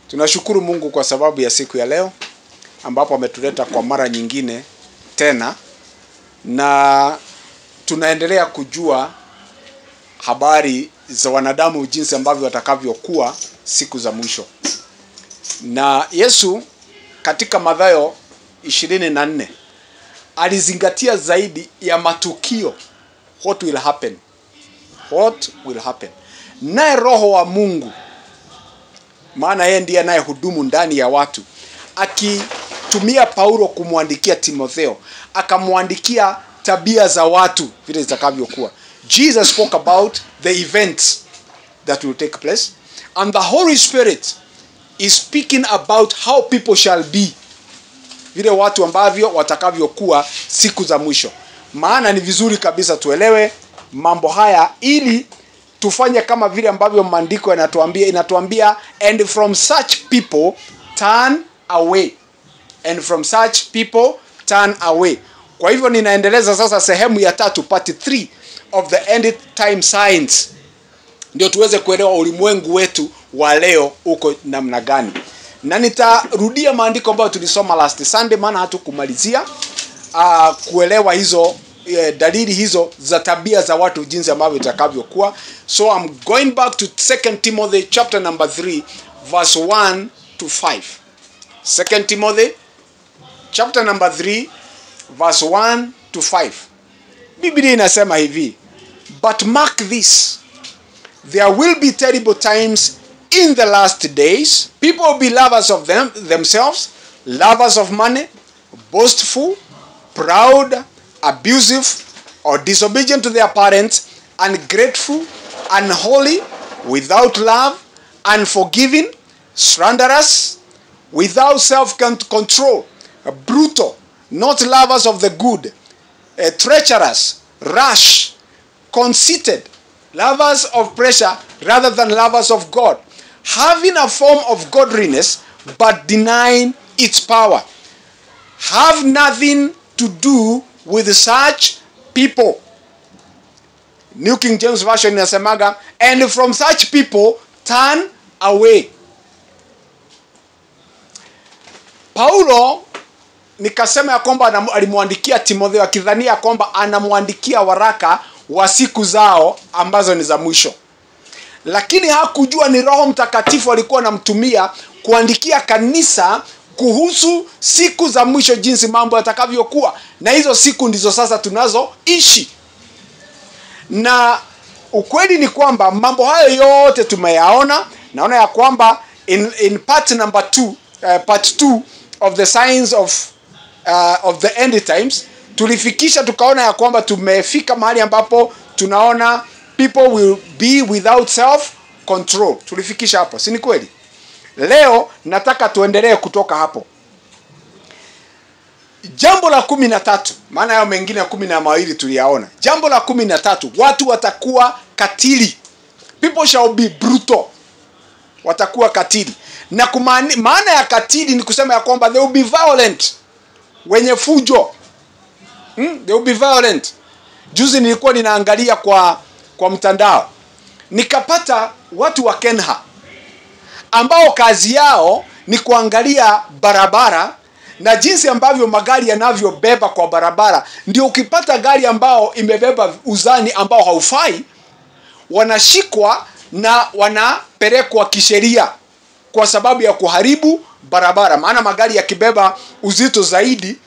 Tunashukuru Mungu kwa sababu ya siku ya leo ambapo ametuleta kwa mara nyingine tena, na tunaendelea kujua habari za wanadamu jinsi ambavyo watakavyokuwa siku za mwisho. Na Yesu katika Mathayo 24 alizingatia zaidi ya matukio, what will happen. Naye Roho wa Mungu, maana yeye ndiye anayehudumu ndani ya watu, akitumia Paulo kumwandikia Timotheo, akamwandikia tabia za watu vile zitakavyokuwa. Jesus spoke about the events that will take place, and the Holy Spirit is speaking about how people shall be, vile watu ambavyo watakavyokuwa siku za mwisho. Maana ni vizuri kabisa tuelewe mambo haya ili tufanye kama vile ambavyo maandiko inatuambia, and from such people turn away. And from such people turn away. Kwa hivyo ninaendeleza sasa sehemu ya 3, part 3 of the end time signs, ndio tuweze kuelewa ulimwengu wetu wa leo uko namna gani. Na nitarudia maandiko ambayo tulisoma last Sunday, maana hatukumalizia kuelewa hizo dalili hizo za tabia za watu jinsi ambavyo itakavyokuwa. So I'm going back to 2 Timothy chapter number 3 verse 1 to 5. 2 Timothy chapter number 3 verse 1 to 5. Biblia inasema hivi: But mark this, there will be terrible times in the last days. People will be lovers of themselves, lovers of money, boastful, proud, abusive, or disobedient to their parents, ungrateful, unholy, without love, unforgiving, slanderous, without self-control, brutal, not lovers of the good, treacherous, rash, conceited, lovers of pleasure rather than lovers of God, having a form of godliness but denying its power. Have nothing to do with such people. New King James Version inasemaga, and from such people turn away. Paulo nikasema ya kwamba alimwandikia Timotheo akidhania kwamba anamwandikia waraka wa siku zao ambazo ni za mwisho, lakini hakujua ni Roho Mtakatifu alikuwa anamtumia kuandikia kanisa kuhusu siku za mwisho, jinsi mambo yatakavyokuwa, na hizo siku ndizo sasa tunazoishi. Na ukweli ni kwamba mambo hayo yote tumeyaona. Naona ya kwamba in part number 2, part 2 of the signs of the end times, tulifikisha tukaona ya kwamba tumefika mahali ambapo tunaona people will be without self control. Tulifikisha hapo, si ni kweli? Leo nataka tuendelee kutoka hapo. Jambo la 13, maana hayo mengine ya 12 tuliyaona. Jambo la 13, watu watakuwa katili. People shall be brutal. Watakuwa katili. Na maana ya katili ni kusema ya kwamba they will be violent. Wenye fujo. They will be violent. Juzi nilikuwa ninaangalia kwa mtandao, nikapata watu wa Kenya ambao kazi yao ni kuangalia barabara na jinsi ambavyo magari yanavyobeba kwa barabara. Ndio ukipata gari ambao imebeba uzani ambao haufai, wanashikwa na wanapelekwa kisheria kwa sababu ya kuharibu barabara. Maana magari yakibeba uzito zaidi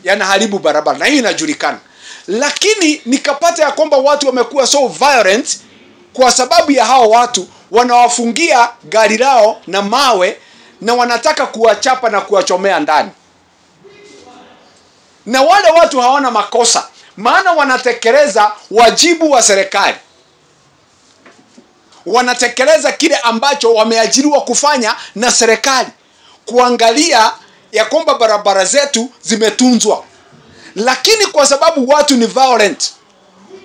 yanaharibu barabara, na hii inajulikana. Lakini nikapata ya kwamba watu wamekuwa so violent kwa sababu ya hao watu wanawafungia gari lao na mawe na wanataka kuwachapa na kuwachomea ndani. Na wale watu hawana makosa, maana wanatekeleza wajibu wa serikali. Wanatekeleza kile ambacho wameajiriwa kufanya na serikali, kuangalia ya kwamba barabara zetu zimetunzwa. Lakini kwa sababu watu ni violent,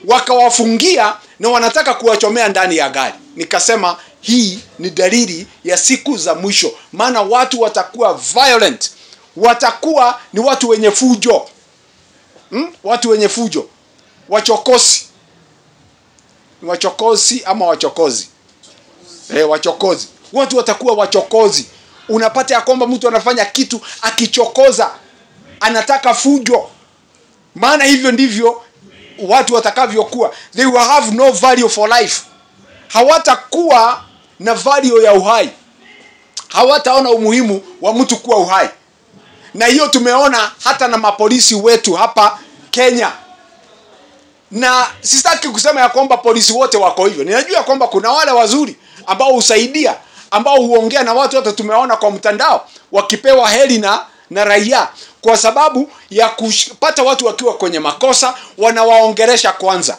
wakawafungia na wanataka kuwachomea ndani ya gari. Nikasema hii ni dalili ya siku za mwisho, maana watu watakuwa violent, watakuwa ni watu wenye fujo. Watu wenye fujo, wachokozi. Wachokozi ama wachokozi? Wachokozi. Watu watakuwa wachokozi. unapata ya kwamba mtu anafanya kitu akichokoza, anataka fujo. Maana hivyo ndivyo watu watakavyokuwa. They will have no value for life. Hawatakuwa na value ya uhai. Hawataona umuhimu wa mtu kuwa uhai. Na hiyo tumeona hata na mapolisi wetu hapa Kenya. Na sitaki kusema ya kwamba polisi wote wako hivyo. Ninajua ya kwamba kuna wale wazuri ambao husaidia, ambao huongea na watu. Hata tumeona kwa mtandao wakipewa heri na raia, kwa sababu ya kupata watu wakiwa kwenye makosa, wanawaongelesha kwanza.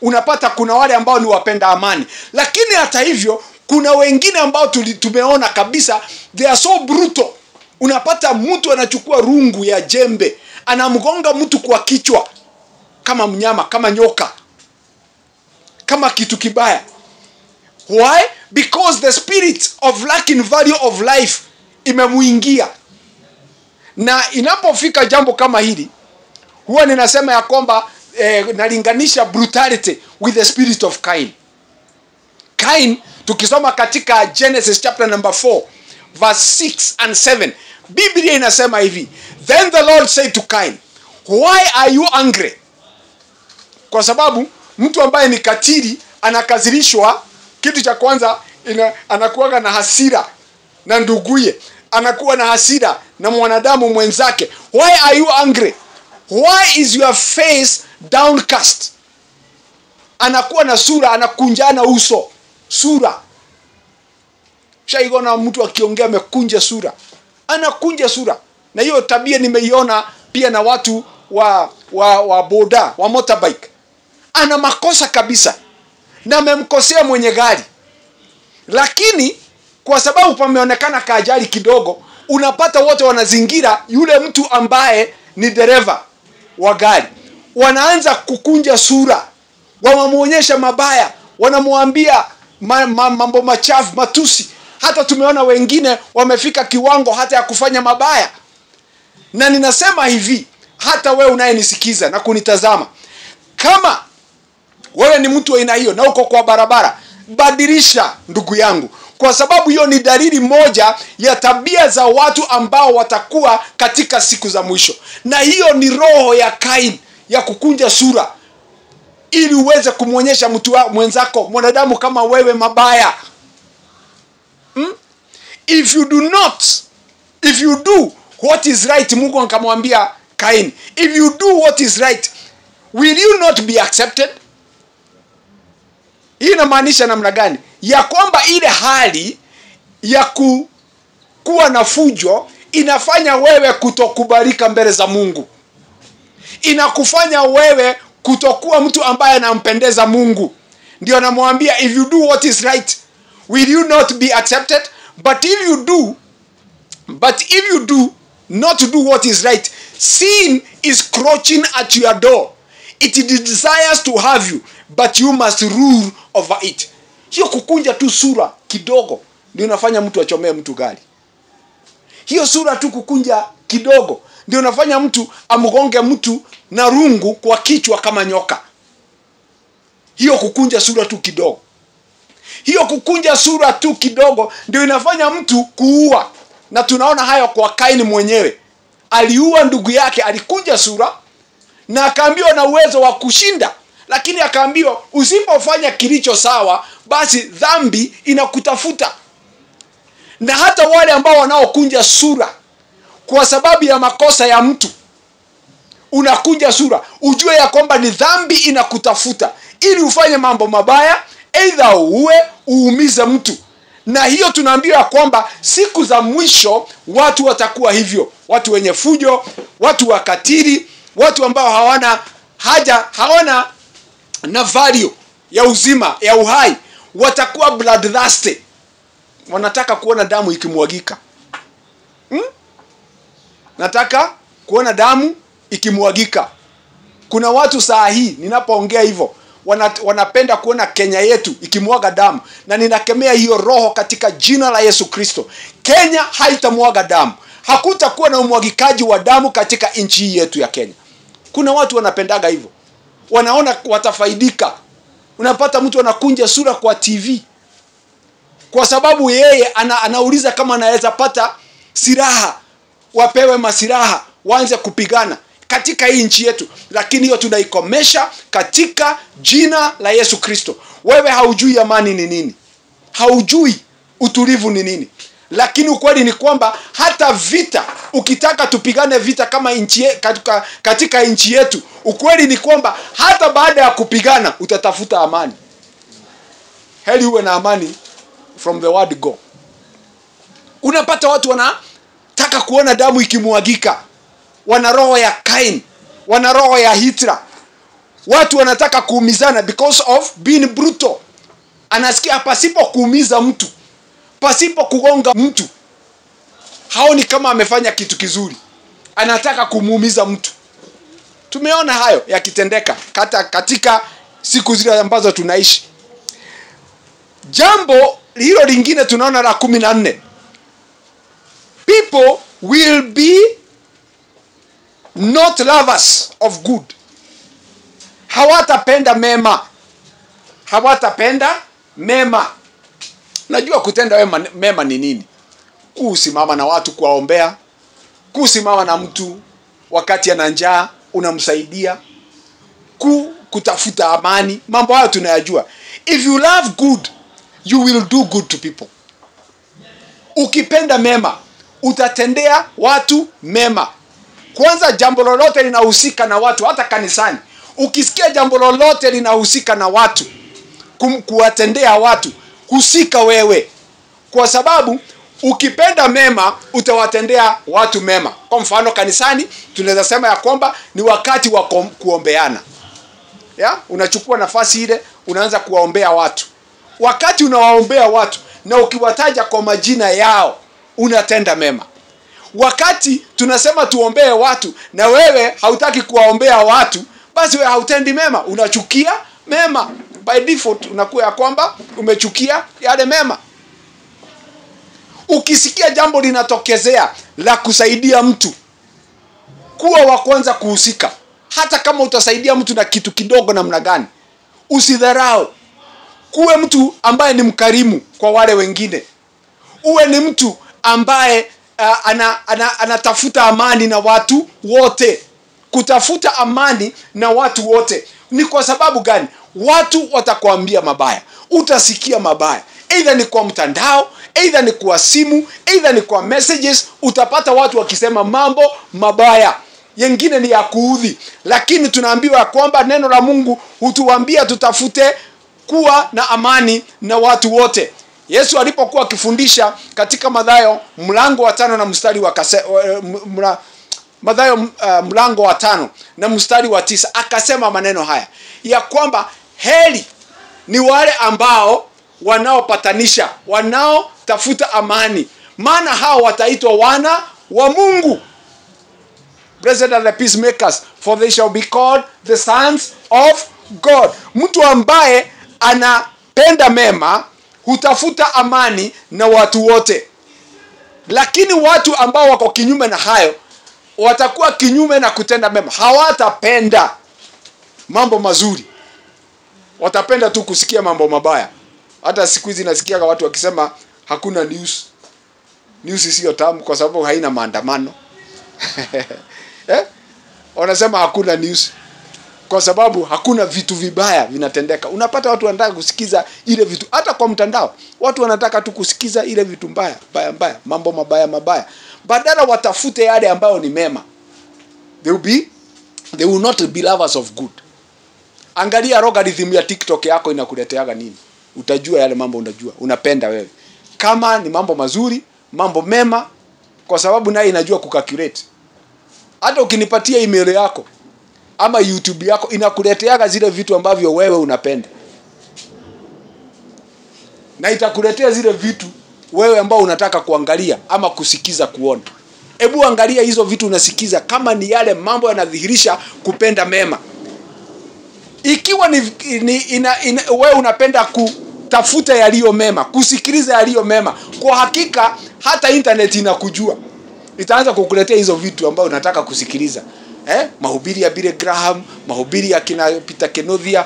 Unapata kuna wale ambao ni wapenda amani. Lakini hata hivyo kuna wengine ambao tumeona kabisa they are so brutal. Unapata mtu anachukua rungu ya jembe, anamgonga mtu kwa kichwa kama mnyama, kama nyoka, kama kitu kibaya. Why? Because the spirit of lacking value of life imemuingia. Na inapofika jambo kama hili, huwa ninasema ya kwamba nalinganisha brutality with the spirit of Cain. Cain, tukisoma katika Genesis chapter number 4 verse 6 and 7, Biblia inasema hivi: Then the Lord said to Cain, why are you angry? Kwa sababu mtu ambaye ni katili anakazirishwa, kitu cha kwanza anakuwa na hasira na nduguye, anakuwa na hasira na mwanadamu mwenzake. Why are you angry? Why is your face downcast? Anakuwa na sura, anakunjana uso, sura. Shaigona mtu akiongea amekunja sura, anakunja sura. Na hiyo tabia nimeiona pia na watu wa boda, wa motorbike. Ana makosa kabisa na amemkosea mwenye gari, lakini kwa sababu pameonekana kaajali kidogo, unapata wote wanazingira yule mtu ambaye ni dereva wa gari. Wanaanza kukunja sura, wanamuonyesha mabaya, wanamwambia mambo machafu, matusi. Hata tumeona wengine wamefika kiwango hata ya kufanya mabaya. Na ninasema hivi, hata wewe unayenisikiza na kunitazama, kama wewe ni mtu wa aina hiyo na uko kwa barabara, badilisha ndugu yangu, kwa sababu hiyo ni dalili moja ya tabia za watu ambao watakuwa katika siku za mwisho. Na hiyo ni roho ya Cain ya kukunja sura, ili uweze kumuonyesha mtu mwenzako, mwanadamu kama wewe, mabaya. If you do what is right, Mungu akamwambia Cain, if you do what is right, will you not be accepted? Hii inamaanisha namna gani? Ya kwamba ile hali ya kuwa na fujo inafanya wewe kutokubalika mbele za Mungu. Inakufanya wewe kutokuwa mtu ambaye anampendeza Mungu. Ndio anamwambia, if you do what is right, will you not be accepted? But if you do not do what is right, sin is crouching at your door. It desires to have you, but you must rule over it. Hiyo kukunja tu sura kidogo ndio inafanya mtu achomee mtu gari. Hiyo sura tu kukunja kidogo ndio inafanya mtu amgonge mtu na rungu kwa kichwa kama nyoka. Hiyo kukunja sura tu kidogo. Hiyo kukunja sura tu kidogo ndio inafanya mtu kuua. Na tunaona hayo kwa Cain mwenyewe. Aliua ndugu yake, alikunja sura na akaambiwa na uwezo wa kushinda, lakini akaambiwa usipofanya kilicho sawa, basi dhambi inakutafuta. Na hata wale ambao wanaokunja sura kwa sababu ya makosa ya mtu, unakunja sura, ujue ya kwamba ni dhambi inakutafuta ili ufanye mambo mabaya, aidha uumize mtu. Na hiyo tunaambiwa kwamba siku za mwisho watu watakuwa hivyo, watu wenye fujo, watu wakatili, watu ambao hawana na value ya uzima, ya uhai, watakuwa bloodthirsty. Wanataka kuona damu ikimwagika. Nataka kuona damu ikimwagika. Kuna watu saa hii ninapoongea hivyo wanapenda kuona Kenya yetu ikimwaga damu, na ninakemea hiyo roho katika jina la Yesu Kristo. Kenya haitamwaga damu. Hakutakuwa na umwagikaji wa damu katika nchi hii yetu ya Kenya. Kuna watu wanapendaga hivyo, wanaona watafaidika. Unapata mtu anakunja sura kwa TV, kwa sababu yeye anauliza kama anaweza pata silaha, wapewe masiraha, waanze kupigana katika hii nchi yetu. Lakini hiyo tunaikomesha katika jina la Yesu Kristo. Wewe haujui amani ni nini, haujui utulivu ni nini, lakini ukweli ni kwamba hata vita, ukitaka tupigane vita kama katika nchi yetu, ukweli ni kwamba hata baada ya kupigana utatafuta amani. Heri uwe na amani from the word go. Unapata watu wanataka kuona damu ikimwagika, wana roho ya Cain, wana roho ya Hitler. Watu wanataka kuumizana because of being brutal. Anasikia pasipo kuumiza mtu, pasipo kugonga mtu, haoni kama amefanya kitu kizuri, anataka kumuumiza mtu. Tumeona hayo yakitendeka katika siku zile ambazo tunaishi. Jambo hilo lingine tunaona la 14. People will be not lovers of good. Hawatapenda mema. Hawatapenda mema. Najua kutenda mema ni nini? Kusimama na watu, kuwaombea, kusimama na mtu wakati ana njaa unamsaidia, kutafuta amani. Mambo hayo tunayajua. If you love good, you will do good to people. Ukipenda mema, utatendea watu mema. Kwanza, jambo lolote linahusika na watu, hata kanisani. Ukisikia jambo lolote linahusika na watu, kuwatendea watu, husika wewe. Kwa sababu ukipenda mema, utawatendea watu mema. Kwa mfano kanisani, tunaweza sema ya kwamba ni wakati wa kuombeana. Unachukua nafasi ile, unaanza kuwaombea watu. Wakati unawaombea watu na ukiwataja kwa majina yao, unatenda mema. Wakati tunasema tuombee watu na wewe hautaki kuwaombea watu, basi wewe hautendi mema, unachukia mema. By default unakuwa ya kwamba umechukia yale mema. Ukisikia jambo linatokezea la kusaidia mtu, kuwa wa kwanza kuhusika. Hata kama utasaidia mtu na kitu kidogo namna gani, usidharau. Kuwe mtu ambaye ni mkarimu kwa wale wengine. Uwe ni mtu ambaye anatafuta amani na watu wote. Kutafuta amani na watu wote ni kwa sababu gani? Watu watakwambia mabaya, utasikia mabaya, either ni kwa mtandao, either ni kwa simu, either ni kwa messages. Utapata watu wakisema mambo mabaya, yengine ni ya kuudhi. Lakini tunaambiwa kwamba neno la Mungu hutuambia tutafute kuwa na amani na watu wote. Yesu alipokuwa akifundisha katika Mathayo mlango wa 5 na mstari wa Mathayo mlango wa 5 na mstari wa 9, akasema maneno haya ya kwamba heri ni wale ambao wanaopatanisha, wanaotafuta amani, maana hao wataitwa wana wa Mungu. Blessed are the peacemakers, for they shall be called the sons of God. Mtu ambaye anapenda mema hutafuta amani na watu wote. Lakini watu ambao wako kinyume na hayo, watakuwa kinyume na kutenda mema. Hawatapenda mambo mazuri, watapenda tu kusikia mambo mabaya. Hata siku hizi nasikia watu wakisema hakuna news. News sio tamu kwa sababu haina maandamano. Wanasema hakuna news kwa sababu hakuna vitu vibaya vinatendeka. Unapata watu wanataka kusikiza ile vitu, hata kwa mtandao watu wanataka tu kusikiza ile vitu mbaya, mambo mabaya. Badala watafute yale ambayo ni mema. They will not be lovers of good. Angalia algorithm ya TikTok yako inakuleteaga nini. Utajua yale mambo unapenda wewe. Kama ni mambo mazuri, mambo mema, kwa sababu naye inajua kucalculate. Hata ukinipatia email yako ama YouTube yako, inakuleteaga zile vitu ambavyo wewe unapenda. Na itakuletea zile vitu wewe ambao unataka kuangalia ama kusikiza kuona. Hebu angalia hizo vitu unasikiza kama ni yale mambo yanadhihirisha kupenda mema. Ikiwa wewe unapenda kutafuta yaliyo mema, kusikiliza yaliyo mema, kwa hakika hata internet inakujua. Itaanza kukuletea hizo vitu ambazo unataka kusikiliza. Mahubiri ya Billy Graham, mahubiri ya kina Peter Kenothia,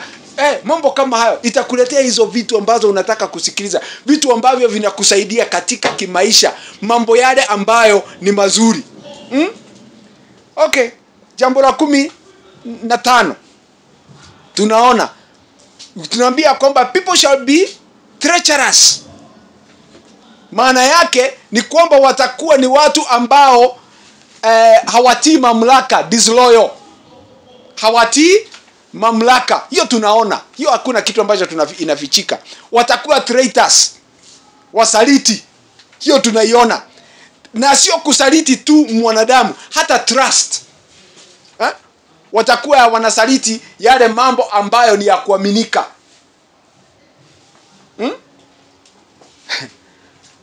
Mambo kama hayo itakuletea hizo vitu ambazo unataka kusikiliza, vitu ambavyo vinakusaidia katika kimaisha, mambo yale ambayo ni mazuri. Okay, jambo la 15 tunaambia kwamba people shall be treacherous. Maana yake ni kwamba watakuwa ni watu ambao hawatii mamlaka, disloyal, hawatii mamlaka. Hiyo tunaona, hiyo hakuna kitu ambacho inafichika. Watakuwa traitors, wasaliti, hiyo tunaiona. Na sio kusaliti tu mwanadamu, hata trust. Watakuwa wanasaliti yale mambo ambayo ni ya kuaminika.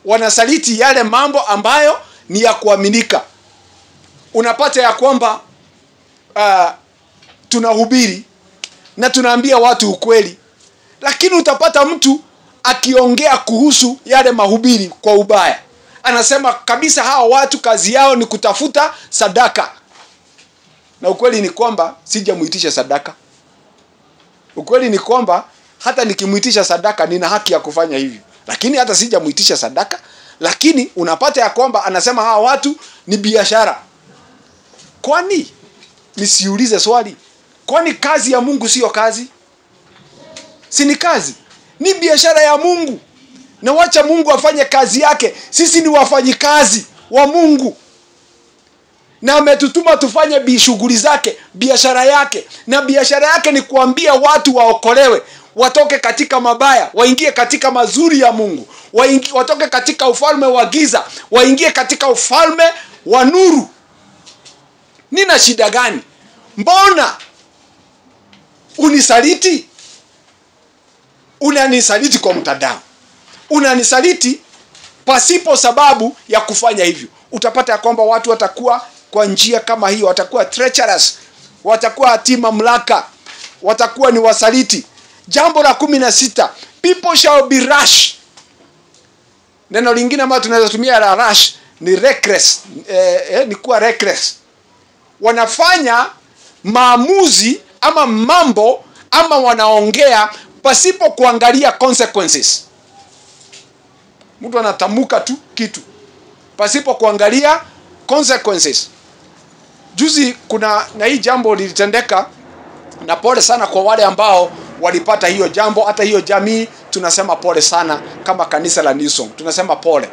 Wanasaliti yale mambo ambayo ni ya kuaminika. Unapata ya kwamba tunahubiri na tunaambia watu ukweli, lakini utapata mtu akiongea kuhusu yale mahubiri kwa ubaya. Anasema kabisa hawa watu kazi yao ni kutafuta sadaka. Na ukweli ni kwamba sijamuitisha sadaka. Ukweli ni kwamba hata nikimuitisha sadaka nina haki ya kufanya hivyo, lakini hata sijamuitisha sadaka. Lakini unapata ya kwamba anasema hawa watu ni biashara. Kwani nisiulize swali, kwani kazi ya Mungu sio kazi? Si ni kazi? Ni biashara ya Mungu. Na wacha Mungu afanye kazi yake. Sisi ni wafanyikazi wa Mungu, na ametutuma tufanye shughuli zake, biashara yake. Na biashara yake ni kuambia watu waokolewe, watoke katika mabaya, waingie katika mazuri ya Mungu, watoke katika ufalme wa giza, waingie katika ufalme wa nuru. Nina shida gani? Mbona unisaliti? Unanisaliti kwa mtandao, unanisaliti pasipo sababu ya kufanya hivyo. Utapata ya kwamba watu watakuwa kwa njia kama hiyo, watakuwa treacherous, watakuwa hatii mamlaka, watakuwa ni wasaliti. Jambo la 16, people shall be rash. Neno lingine ambalo tunaweza tumia la rash ni reckless. Ni kuwa reckless. Wanafanya maamuzi ama mambo ama wanaongea pasipo kuangalia consequences. Mtu anatamuka tu kitu pasipo kuangalia consequences. Juzi na hii jambo lilitendeka, na pole sana kwa wale ambao walipata hiyo jambo. Hata hiyo jamii tunasema pole sana, kama kanisa la New Song tunasema pole.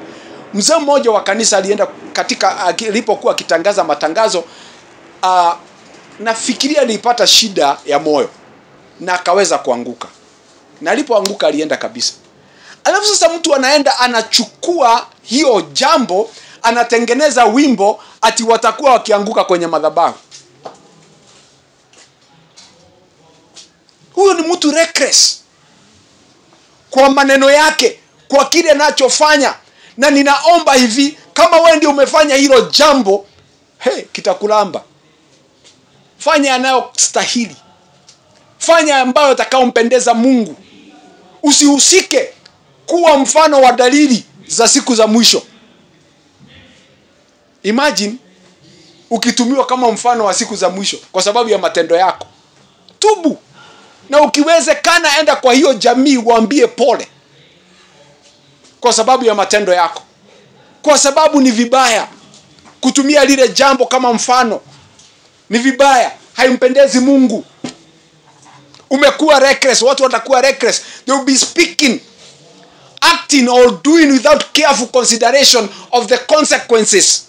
Mzee mmoja wa kanisa alienda alipokuwa akitangaza matangazo, nafikiria alipata shida ya moyo na akaweza kuanguka, na alipoanguka alienda kabisa. Alafu sasa mtu anaenda anachukua hiyo jambo, anatengeneza wimbo ati watakuwa wakianguka kwenye madhabahu. Huyo ni mtu reckless kwa maneno yake, kwa kile anachofanya. Na ninaomba hivi, kama wewe ndio umefanya hilo jambo, kitakulamba. Fanya yanayostahili, fanya ambayo atakayompendeza Mungu. Usihusike kuwa mfano wa dalili za siku za mwisho. Imagine ukitumiwa kama mfano wa siku za mwisho kwa sababu ya matendo yako. Tubu, na ukiwezekana enda kwa hiyo jamii waambie pole kwa sababu ya matendo yako, kwa sababu ni vibaya kutumia lile jambo kama mfano. Ni vibaya, haimpendezi Mungu. Umekuwa reckless, watu watakuwa reckless. They will be speaking, acting or doing without careful consideration of the consequences.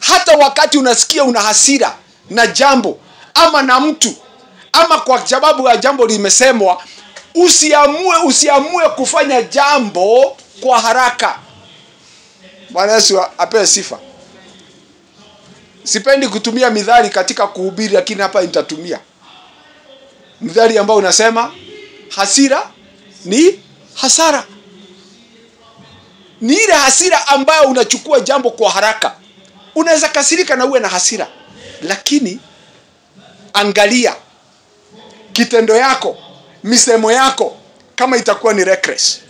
Hata wakati unasikia una hasira na jambo ama na mtu, ama kwa sababu ya jambo limesemwa, usiamue kufanya jambo kwa haraka. Bwana Yesu apewe sifa. Sipendi kutumia mithali katika kuhubiri, lakini hapa nitatumia mithali ambao unasema hasira ni hasara. Ni ile hasira ambayo unachukua jambo kwa haraka. Unaweza kasirika na uwe na hasira, lakini angalia kitendo yako, misemo yako, kama itakuwa ni reckless.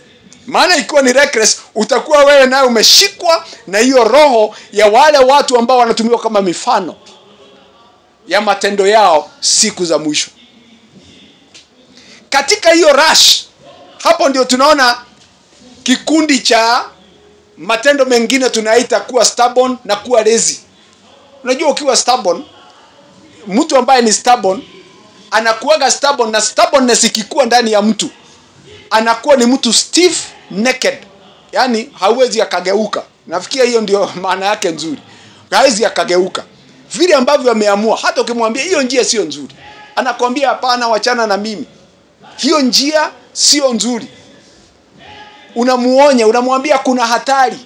Maana ikiwa ni reckless, utakuwa wewe naye umeshikwa na hiyo roho ya wale watu ambao wanatumiwa kama mifano ya matendo yao siku za mwisho. Katika hiyo rush, hapo ndio tunaona kikundi cha matendo mengine tunaita kuwa stubborn na kuwa lazy. Unajua ukiwa stubborn, mtu ambaye ni stubborn anakuwaga stubborn, na stubbornness ikikuwa ndani ya mtu anakuwa ni mtu stiff necked, yani hawezi akageuka. Nafikia hiyo ndio maana yake nzuri, hawezi akageuka vile ambavyo ameamua. Hata ukimwambia hiyo njia sio nzuri, anakuambia hapana, wachana na mimi, hiyo njia sio nzuri. Unamuonya, unamwambia kuna hatari,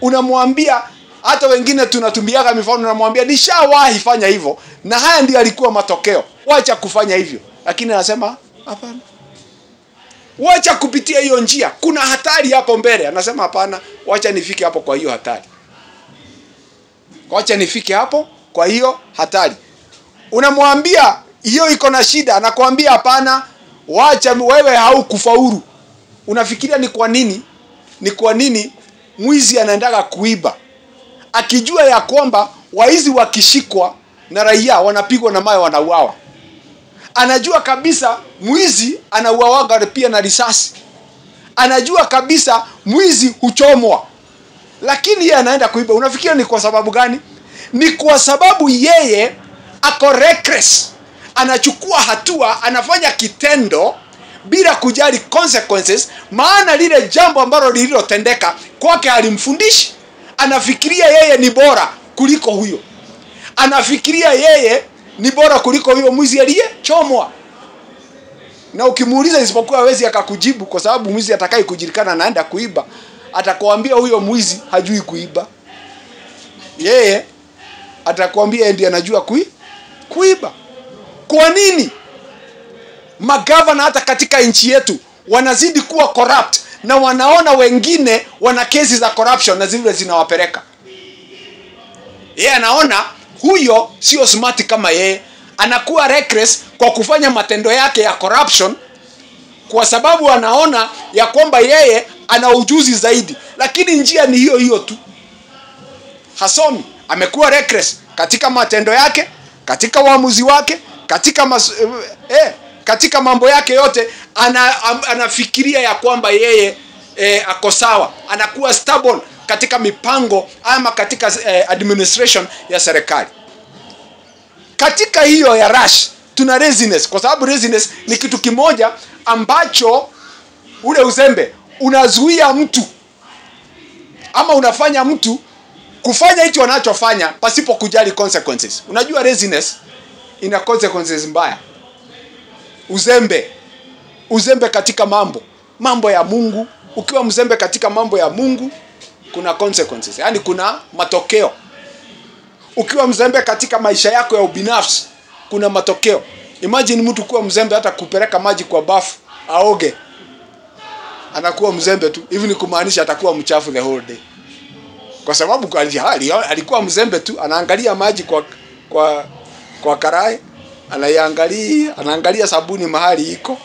unamwambia. Hata wengine tunatumiaga mifano, unamwambia nishawahi fanya hivyo na haya ndio alikuwa matokeo, wacha kufanya hivyo. Lakini anasema hapana, wacha kupitia hiyo njia, kuna hatari hapo mbele. Anasema hapana, wacha nifike hapo kwa hiyo hatari, wacha nifike hapo kwa hiyo hatari. Unamwambia hiyo iko na shida, anakuambia hapana, wacha, wewe haukufaulu. Unafikiria ni kwa nini? Ni kwa nini mwizi anaendaga kuiba akijua ya kwamba waizi wakishikwa na raia wanapigwa na mawe, wanauawa? Anajua kabisa mwizi anauawaga pia na risasi, anajua kabisa mwizi huchomwa, lakini yeye anaenda kuiba. Unafikiria ni kwa sababu gani? Ni kwa sababu yeye ako reckless, anachukua hatua, anafanya kitendo bila kujali consequences, maana lile jambo ambalo lililotendeka kwake alimfundishi. Anafikiria yeye ni bora kuliko huyo, anafikiria yeye ni bora kuliko huyo mwizi aliyechomwa. Na ukimuuliza, isipokuwa hawezi akakujibu, kwa sababu mwizi atakaye kujulikana anaenda kuiba atakwambia huyo mwizi hajui kuiba. Yeye atakwambia ndiye anajua kuiba. Kwa nini magavana hata katika nchi yetu wanazidi kuwa corrupt na wanaona wengine wana kesi za corruption na zile zinawapeleka? Yeye anaona huyo sio smart kama yeye, anakuwa reckless kwa kufanya matendo yake ya corruption, kwa sababu anaona ya kwamba yeye ana ujuzi zaidi, lakini njia ni hiyo hiyo tu. Hasomi, amekuwa reckless katika matendo yake, katika uamuzi wake, katika mambo yake yote. Anafikiria ya kwamba yeye ako sawa, anakuwa stubborn katika mipango ama katika administration ya serikali. Katika hiyo ya rush tuna laziness, kwa sababu laziness ni kitu kimoja ambacho ule uzembe unazuia mtu ama unafanya mtu kufanya hicho anachofanya pasipo kujali consequences. Unajua laziness ina consequences mbaya. Uzembe katika mambo ya Mungu. Ukiwa mzembe katika mambo ya Mungu kuna consequences, yani kuna matokeo. Ukiwa mzembe katika maisha yako ya ubinafsi kuna matokeo. Imagine mtu kuwa mzembe hata kupeleka maji kwa bafu aoge, anakuwa mzembe tu. Hivi ni kumaanisha atakuwa mchafu the whole day, kwa sababu alikuwa mzembe tu. Anaangalia maji kwa karai, anaangalia sabuni mahali iko,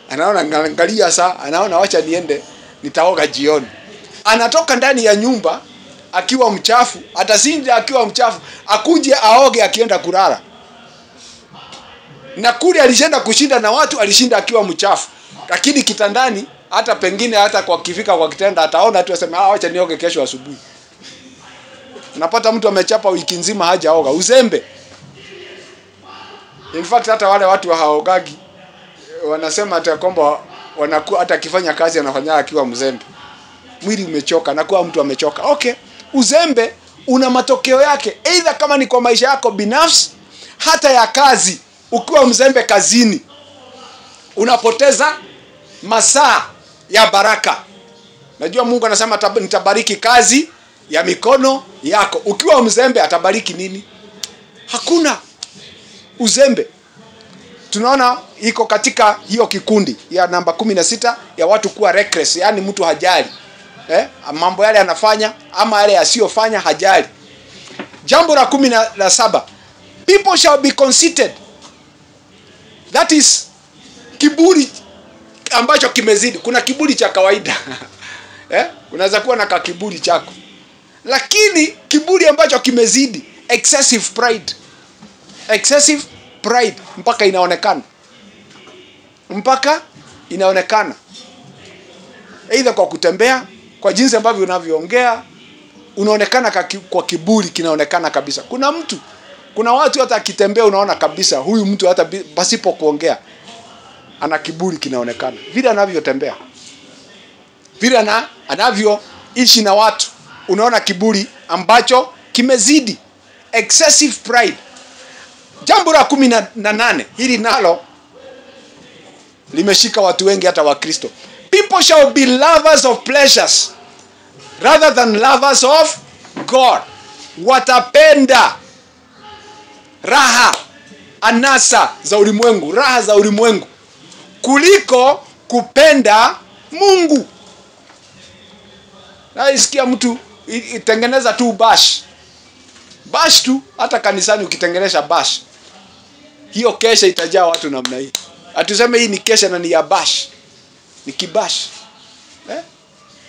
anaangalia saa, anaona wacha niende nitaoga jioni. Anatoka ndani ya nyumba akiwa mchafu, atasinda akiwa mchafu, akuje aoge akienda kulala. Na kule alishinda kushinda na watu, alishinda akiwa mchafu, lakini kitandani hata pengine hata kwa kifika kwa kitanda ataona tu asema wacha nioge kesho asubuhi. Unapata mtu amechapa wiki nzima hajaoga. Uzembe. In fact hata wale watu haogagi wanasema hata kwamba wanakuwa hata akifanya kazi anafanya akiwa mzembe. Mwili umechoka, anakuwa mtu amechoka. Okay, uzembe una matokeo yake, either kama ni kwa maisha yako binafsi, hata ya kazi. Ukiwa mzembe kazini unapoteza masaa ya baraka. Najua Mungu anasema nitabariki kazi ya mikono yako. Ukiwa mzembe atabariki nini? Hakuna. Uzembe tunaona iko katika hiyo kikundi ya namba 16 ya watu kuwa reckless, yani mtu hajali mambo yale anafanya ama yale asiyofanya hajali. Jambo la 17, people shall be conceited. That is kiburi ambacho kimezidi. Kuna kiburi cha kawaida unaweza kuwa na kiburi chako, lakini kiburi ambacho kimezidi, excessive pride mpaka inaonekana. mpaka inaonekana, aidha kwa kutembea, kwa jinsi ambavyo unavyoongea, unaonekana kwa kiburi kinaonekana kabisa. Kuna watu hata akitembea unaona kabisa huyu mtu hata pasipo kuongea ana kiburi kinaonekana. Vile anavyotembea, vile anavyoishi na watu, unaona kiburi ambacho kimezidi, excessive pride. Jambo la 18 hili nalo limeshika watu wengi, hata Wakristo. People shall be lovers of pleasures rather than lovers of God. Watapenda raha, anasa za ulimwengu, raha za ulimwengu, kuliko kupenda Mungu. Naisikia mtu itengeneza tu bash tu, hata kanisani ukitengenesha bash, hiyo kesha itajaa watu namna hii. Atuseme hii ni kesha na ni ya bash, ni kibash.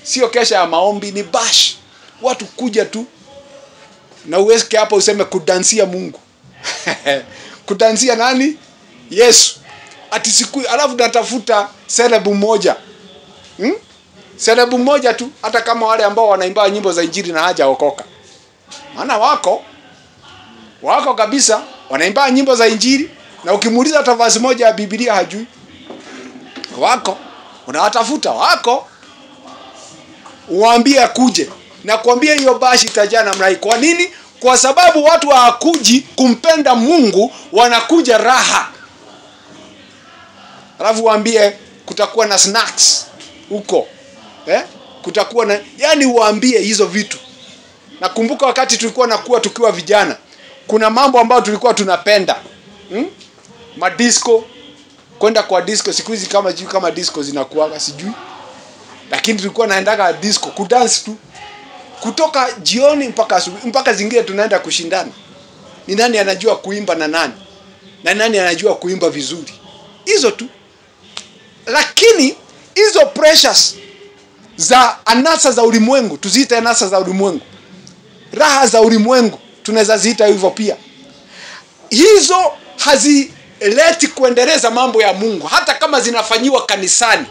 Sio kesha ya maombi, ni bash. Watu kuja tu na uweke hapa useme kudansia Mungu. Kudansia nani? Yesu. Ati siku alafu natafuta celebu moja. Celebu moja tu, hata kama wale ambao wanaimba nyimbo za injili na hajaokoka. Maana wako kabisa wanaimba nyimbo za injili na ukimuuliza hata verse moja ya Biblia hajui. Wako unawatafuta, wako uambie akuje na kuambia hiyo bashi itajaa namna hii. Kwa nini? Kwa sababu watu hawakuji kumpenda Mungu, wanakuja raha. Alafu waambie kutakuwa na snacks huko. Kutakuwa na, yani uambie hizo vitu. Nakumbuka wakati tulikuwa tukiwa vijana, kuna mambo ambayo tulikuwa tunapenda. Madisco, kwenda kwa disco. Siku hizi kama disco zinakuaga sijui. Lakini tulikuwa naendaga disco kudance tu. Kutoka jioni mpaka asubuhi, mpaka zingine tunaenda kushindana. Ni nani anajua kuimba na nani? Na nani anajua kuimba vizuri? Hizo tu. Lakini hizo pressures za anasa za ulimwengu, tuziite anasa za ulimwengu, raha za ulimwengu, tunaweza ziita hivyo pia. Hizo hazileti kuendeleza mambo ya Mungu, hata kama zinafanyiwa kanisani.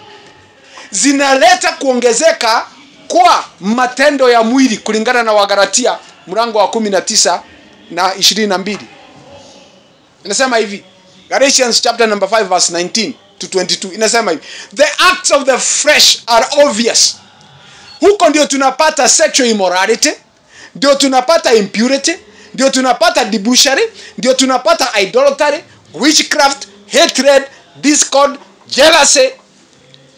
Zinaleta kuongezeka kwa matendo ya mwili, kulingana na Wagalatia mlango wa 19 na 22. Inasema hivi, Galatians chapter number 5 verse 19 to 22. Inasema hivi, the acts of the flesh are obvious. Huko ndio tunapata sexual immorality, ndio tunapata impurity, ndio tunapata debauchery, ndio tunapata idolatry, witchcraft, hatred, discord, jealousy,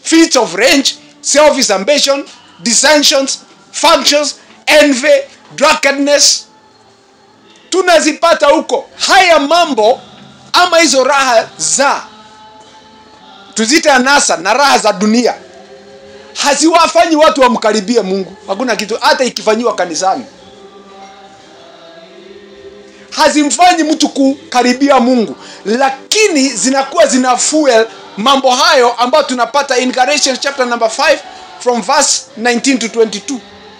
fits of rage, selfish ambition, dissensions, factions, envy, drunkenness. Tunazipata huko. Haya mambo ama hizo raha za tuzite anasa na raha za dunia haziwafanyi watu wamkaribie Mungu. Hakuna kitu, hata ikifanywa kanisani hazimfanyi mtu kukaribia Mungu, lakini zinakuwa zina fuel mambo hayo ambayo tunapata in Galatians chapter number 5 from verse 19 to 22.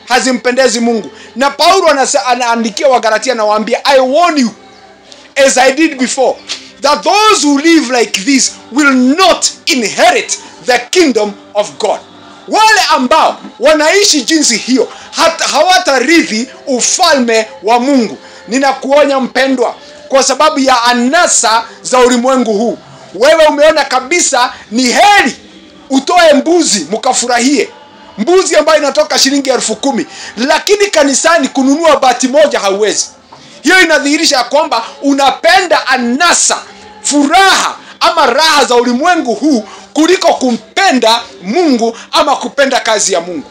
Hazimpendezi Mungu. Na Paulo anaandikia Wagalatia na waambia, I warn you as I did before that those who live like this will not inherit the kingdom of God. Wale ambao wanaishi jinsi hiyo hawatarithi ufalme wa Mungu. Ninakuonya mpendwa, kwa sababu ya anasa za ulimwengu huu. Wewe umeona kabisa ni heri utoe mbuzi mkafurahie, mbuzi ambayo inatoka shilingi 10,000, lakini kanisani kununua bati moja hauwezi. Hiyo inadhihirisha kwamba unapenda anasa, furaha ama raha za ulimwengu huu kuliko kumpenda Mungu ama kupenda kazi ya Mungu.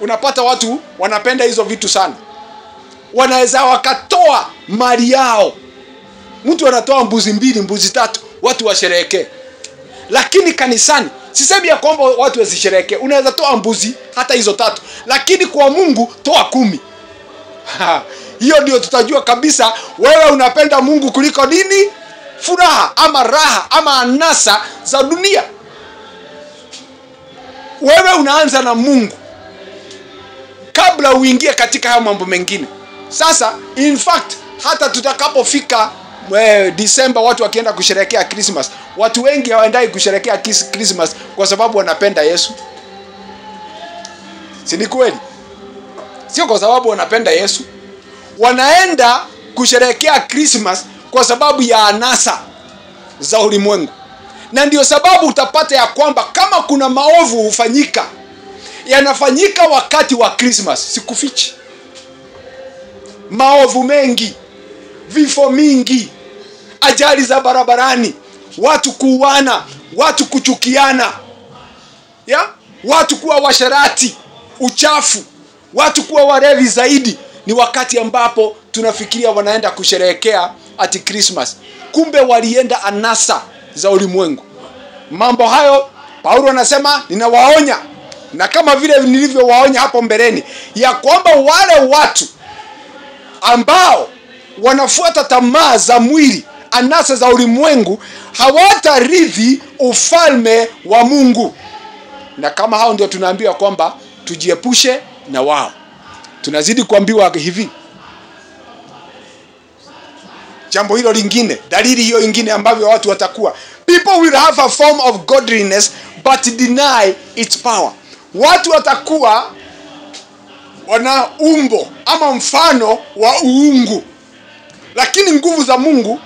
Unapata watu wanapenda hizo vitu sana. Wanaweza wakatoa mali yao. Mtu anatoa mbuzi 2, mbuzi 3, watu washerehekee. Lakini kanisani, sisemi ya kwamba watu wasisherehekee. Unaweza toa mbuzi hata hizo 3, lakini kwa Mungu toa 10. Hiyo ndio tutajua kabisa wewe unapenda Mungu kuliko nini? Furaha ama raha ama anasa za dunia. Wewe unaanza na Mungu kabla uingie katika haya mambo mengine. Sasa in fact hata tutakapofika December watu wakienda kusherehekea Christmas. Watu wengi hawaendai kusherehekea Christmas kwa sababu wanapenda Yesu. Si ni kweli? Sio kwa sababu wanapenda Yesu. Wanaenda kusherehekea Christmas kwa sababu ya anasa za ulimwengu. Na ndio sababu utapata ya kwamba kama kuna maovu hufanyika, yanafanyika wakati wa Christmas. Sikufichi. Maovu mengi, vifo mingi, ajali za barabarani, watu kuuana, watu kuchukiana, watu kuwa washarati, uchafu, watu kuwa warevi zaidi, ni wakati ambapo tunafikiria wanaenda kusherehekea ati Christmas. Kumbe walienda anasa za ulimwengu. Mambo hayo Paulo anasema ninawaonya, na kama vile nilivyowaonya hapo mbeleni, ya kwamba wale watu ambao wanafuata tamaa za mwili, anasa za ulimwengu, hawatarithi ufalme wa Mungu. Na kama hao ndio tunaambiwa kwamba tujiepushe na wao. Tunazidi kuambiwa hivi. Jambo hilo lingine, dalili hiyo ingine ambavyo watu watakuwa, people will have a form of godliness but deny its power. Watu watakuwa wana umbo ama mfano wa uungu, lakini nguvu za Mungu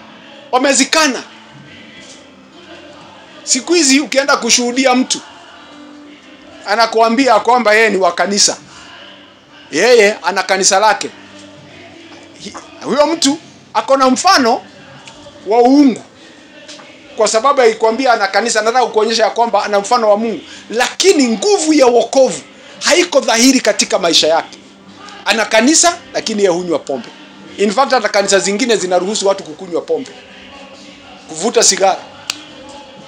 wamezikana. Siku hizi ukienda kushuhudia mtu, anakuambia kwamba yeye ni wa kanisa, yeye ana kanisa lake. Huyo mtu akona mfano wa uungu, kwa sababu alikwambia ana kanisa. Nataka kukuonyesha kwamba ana mfano wa Mungu, lakini nguvu ya wokovu haiko dhahiri katika maisha yake. Ana kanisa lakini yeye hunywa pombe. In fact hata kanisa zingine zinaruhusu watu kukunywa pombe, kuvuta sigara,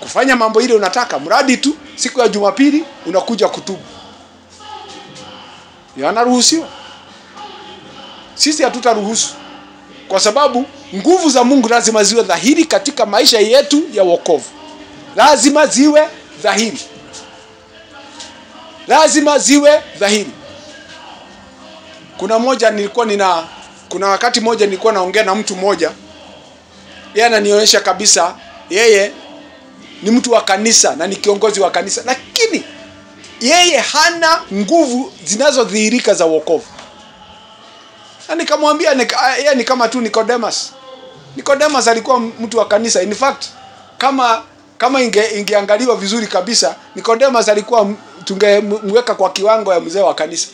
kufanya mambo ile unataka, mradi tu siku ya Jumapili unakuja kutubu. Yanaruhusiwa. Sisi hatutaruhusu, kwa sababu nguvu za Mungu lazima ziwe dhahiri katika maisha yetu ya wokovu. Lazima ziwe dhahiri. Lazima ziwe dhahiri. Kuna wakati moja nilikuwa naongea na mtu mmoja. Yeye ananionyesha kabisa yeye ni mtu wa kanisa na ni kiongozi wa kanisa, lakini yeye hana nguvu zinazodhihirika za wokovu. Na nikamwambia yeye ni kama tu Nicodemus. Nicodemus alikuwa mtu wa kanisa. In fact kama ingeangaliwa vizuri kabisa, Nicodemus alikuwa tungemweka kwa kiwango ya mzee wa kanisa.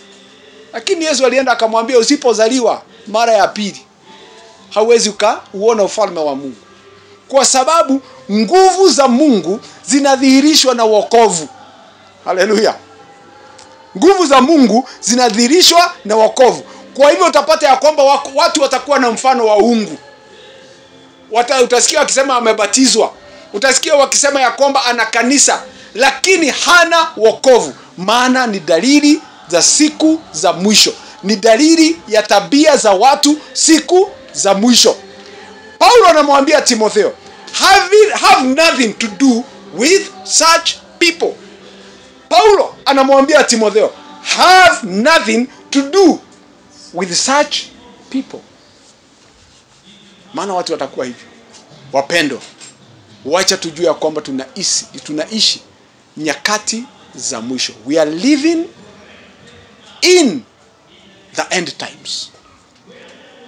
Lakini Yesu alienda akamwambia, usipozaliwa mara ya pili hauwezi uona ufalme wa Mungu. Kwa sababu nguvu za Mungu zinadhihirishwa na wokovu. Haleluya. Nguvu za Mungu zinadhihirishwa na wokovu. Kwa hivyo utapata ya kwamba watu watakuwa na mfano wa uungu. Utasikia wakisema amebatizwa, utasikia wakisema ya kwamba ana kanisa, lakini hana wokovu. Maana ni dalili za siku za mwisho, ni dalili ya tabia za watu siku za mwisho. Paulo anamwambia Timotheo, have nothing to do with such people. Paulo anamwambia Timotheo, have nothing to do with such people. Maana watu watakuwa hivyo. Wapendo, wacha tujue ya kwamba tunaishi nyakati za mwisho. We are living in the end times.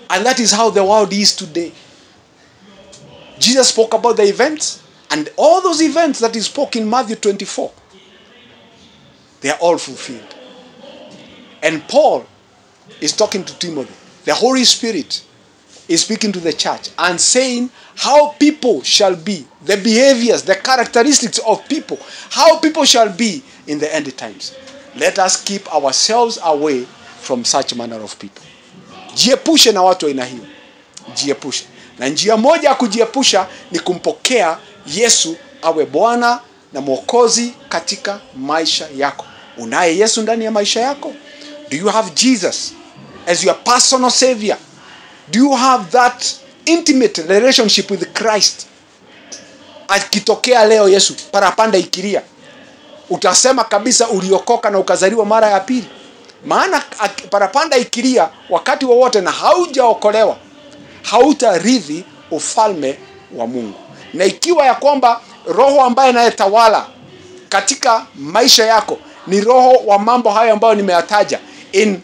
And that is how the world is today. Jesus spoke about the events, and all those events that he spoke in Matthew 24, they are all fulfilled. And Paul is talking to Timothy. The Holy Spirit is speaking to the church and saying how people shall be, the behaviors, the characteristics of people, how people shall be in the end times. Let us keep ourselves away from such manner of people. Jiepushe na watu aina hiyo. Jiepushe. Na njia moja ya kujiepusha ni kumpokea Yesu awe Bwana na Mwokozi katika maisha yako. Unaye Yesu ndani ya maisha yako? Do you have Jesus as your personal savior? Do you have that intimate relationship with Christ? Akitokea leo Yesu parapanda ikilia, utasema kabisa uliokoka na ukazaliwa mara ya pili. Maana parapanda ikilia wakati wowote na haujaokolewa, hautarithi ufalme wa Mungu. Na ikiwa ya kwamba roho ambaye anayetawala katika maisha yako ni roho wa mambo hayo ambayo nimeyataja in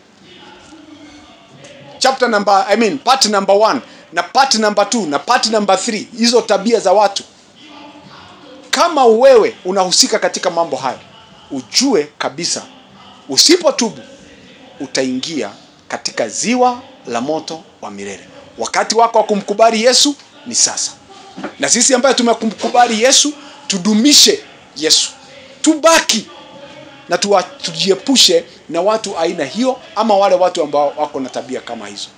part number 1 na part number 2 na part number 3, hizo tabia za watu, kama wewe unahusika katika mambo hayo, ujue kabisa usipotubu utaingia katika ziwa la moto wa milele. Wakati wako wa kumkubali Yesu ni sasa. Na sisi ambaye tumekubali Yesu, tudumishe Yesu, tubaki na tujiepushe na watu aina hiyo, ama wale watu ambao wako na tabia kama hizo.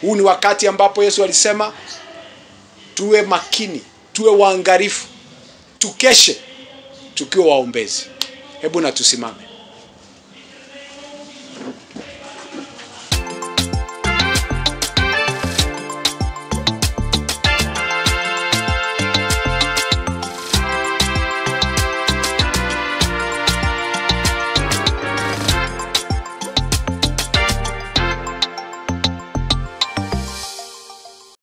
Huu ni wakati ambapo Yesu alisema tuwe makini, tuwe waangalifu, tukeshe tukiwa waombezi. Hebu na tusimame.